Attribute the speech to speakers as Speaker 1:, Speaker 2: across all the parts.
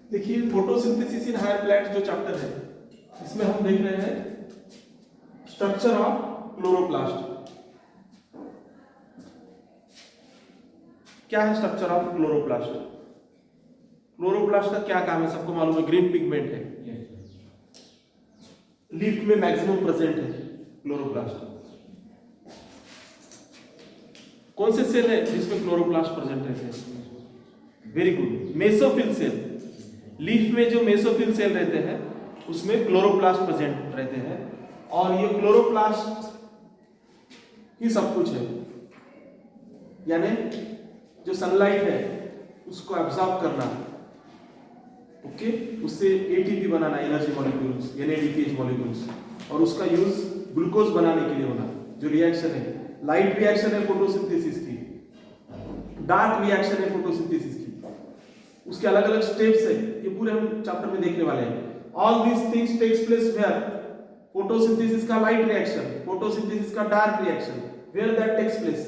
Speaker 1: देखिए photosynthesis in higher plants जो chapter है इसमें हम देख रहे हैं स्ट्रक्चर ऑफ क्लोरोप्लास्ट। क्या है स्ट्रक्चर ऑफ क्लोरोप्लास्ट? क्लोरोप्लास्ट का क्या काम है? सबको मालूम है, ग्रीन पिगमेंट है, लीफ में मैक्सिमम प्रेजेंट है क्लोरोप्लास्ट। कौन से सेल है जिसमें क्लोरोप्लास्ट प्रेजेंट रहते हैं? Very good, mesophyll cell. Leaf में जो मेसोफिल सेल रहते हैं उसमें क्लोरोप्लास्ट प्रेजेंट रहते हैं, और ये क्लोरोप्लास्ट ही सब कुछ है। यानी जो सनलाइट है उसको एब्जॉर्ब करना, ओके, उससे एटीपी बनाना, एनर्जी मॉलिक्यूल्स, एनएडीपीएच मॉलिक्यूल्स, और उसका यूज ग्लूकोज बनाने के लिए होना। जो रिएक्शन है, लाइट रिएक्शन है फोटोसिंथेसिस की, डार्क रिएक्शन है फोटोसिंथेसिस की, उसके अलग अलग स्टेप्स है, ये पूरे हम चैप्टर में देखने वाले हैं। All this things takes place where? Photosynthesis का लाइट रिएक्शन, फोटोसिंथेसिस का dark reaction, where that takes place?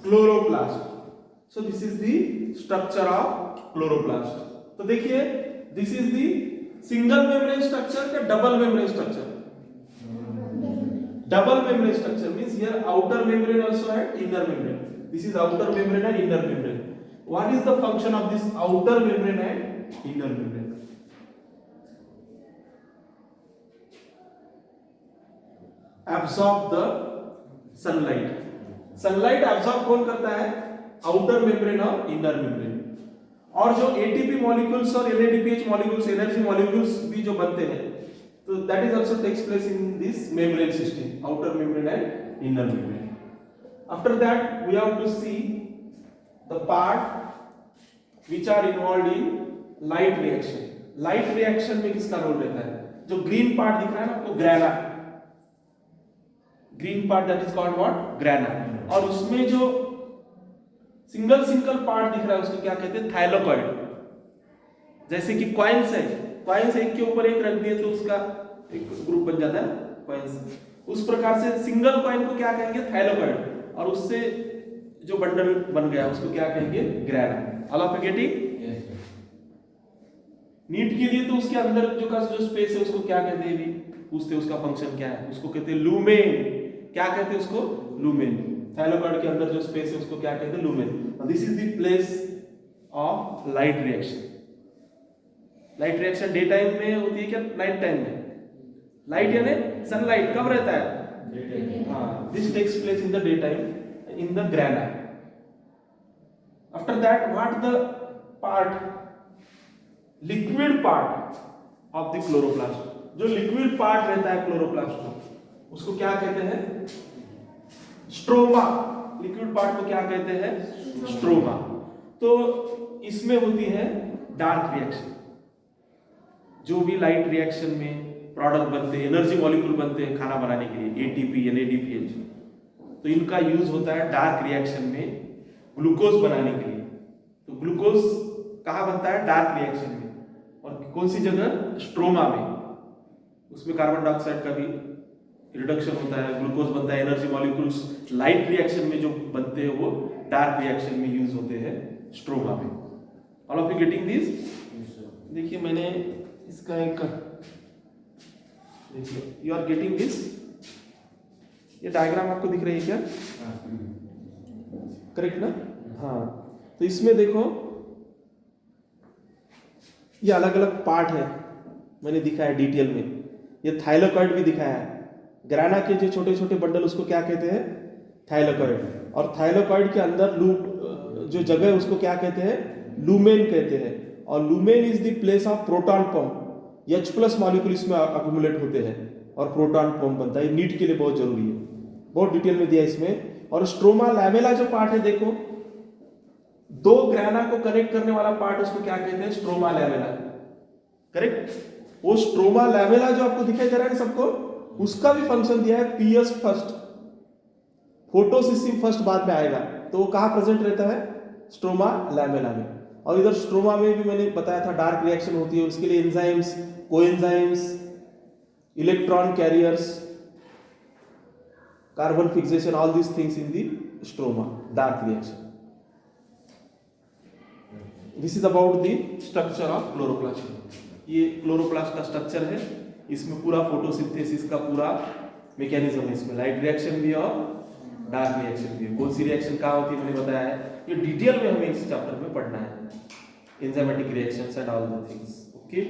Speaker 1: Chloroplast. So this is the structure of chloroplast. तो देखिए, this is the single membrane structure या double membrane structure? Double membrane structure means here outer membrane also and inner membrane. This is outer membrane and inner membrane. What is the function of this outer membrane and inner membrane? Absorb the sunlight. Sunlight absorb कौन करता है? Outer membrane और inner membrane. और जो ATP molecules और NADPH molecules, energy molecules भी जो बनते हैं, तो that is also takes place in this membrane system, outer membrane and inner membrane. After that we have to see the part which are involved in light reaction. Light reaction में किसका role रहता है? जो green part दिख रहा है ना आपको, grana, green part that is called what? Grana. और उसमें जो सिंगल पार्ट दिख रहा है उसको क्या कहते हैं? थाइलोकॉइड। जैसे कि कॉइन्स है, कॉइन्स एक के ऊपर एक रख दिए तो उसका एक ग्रुप बन जाता है कॉइन्स। उस प्रकार से सिंगल कॉइन को क्या कहेंगे? थाइलोकॉइड। और उससे जो बंडल बन गया उसको क्या कहेंगे? Grana. All of you getting? NEET के लिए तो उसके अंदर जो स्पेस है उसको क्या कहते हैं? भी पूछते हैं, उसका फंक्शन क्या है? उसको कहते हैं लूमेन। क्या कहते हैं उसको? लूमेन। थाइलोकॉइड के अंदर जो स्पेस है उसको क्या कहते हैं? Lumen. This is the place of light reaction. Light reaction day time में होती है क्या नाइट टाइम में? लाइट यानी सनलाइट कब रहता है? हाँ, this takes place in the day time in the grana. After that what the part? Liquid part of the chloroplast. जो लिक्विड पार्ट रहता है क्लोरोप्लास्ट को, उसको क्या कहते हैं? स्ट्रोमा। लिक्विड पार्ट को क्या कहते हैं? स्ट्रोमा। तो इसमें होती है डार्क रिएक्शन। जो भी लाइट रिएक्शन में प्रोडक्ट बनते हैं, एनर्जी मॉलिक्यूल बनते हैं खाना बनाने के लिए, एटीपी, एनएडीपीएच, तो इनका यूज होता है डार्क रिएक्शन में ग्लूकोज बनाने के लिए। तो ग्लूकोज कहाँ बनता है? डार्क रिएक्शन में। और कौन सी जगह? स्ट्रोमा में। उसमें कार्बन डाइऑक्साइड का भी रिडक्शन होता है, ग्लूकोज बनता है। एनर्जी मॉलिक्यूल्स लाइट रिएक्शन में जो बनते हैं वो डार्क रिएक्शन में यूज होते हैं स्ट्रोमा में। All of you getting this? देखिए मैंने इसका एक, देखिए यू आर गेटिंग दिस? ये डायग्राम आपको दिख रही है क्या? करेक्ट ना? हाँ, तो इसमें देखो ये अलग अलग पार्ट है, मैंने दिखाया डिटेल में। ये थाइलोकॉइड भी दिखाया है। ग्रेना के जो छोटे छोटे बंडल उसको क्या कहते हैं? थाइलोकॉइड। और थाइलोकॉइड के अंदर जो जगह है उसको क्या कहते हैं? लूमेन कहते हैं। और lumen is the place of proton pump. H+ molecule इसमें अक्यूमुलेट होते हैं और प्रोटॉन पंप बनता है। नीट के लिए बहुत जरूरी है, बहुत डिटेल में दिया इसमें। और स्ट्रोमा लैमेला जो पार्ट है, देखो दो ग्रेना को कनेक्ट करने वाला पार्ट, उसको क्या कहते हैं? Stroma lamella. करेक्ट? वो स्ट्रोमा लैमेला जो आपको दिखाई दे रहा है सबको, उसका भी फंक्शन दिया है पीएस फर्स्ट, फोटोसिस्टम फर्स्ट बाद में आएगा। तो वो कहां प्रेजेंट रहता है? स्ट्रोमा लैमेला में। और इधर स्ट्रोमा में भी मैंने बताया था डार्क रिएक्शन होती है, उसके लिए enzymes, coenzymes, electron carriers, carbon fixation, all these things in the stroma, dark reaction. This is about the structure of chloroplast. ये क्लोरोप्लास्ट का स्ट्रक्चर है, इसमें पूरा फोटोसिंथेसिस का पूरा मैकेनिज्म है, इसमें लाइट रिएक्शन भी और डार्क रिएक्शन भी है। कौन सी रिएक्शन कहाँ होती है मैंने बताया है, ये डिटेल में हमें इस चैप्टर में पढ़ना है, enzymatic reactions and all the things. Okay.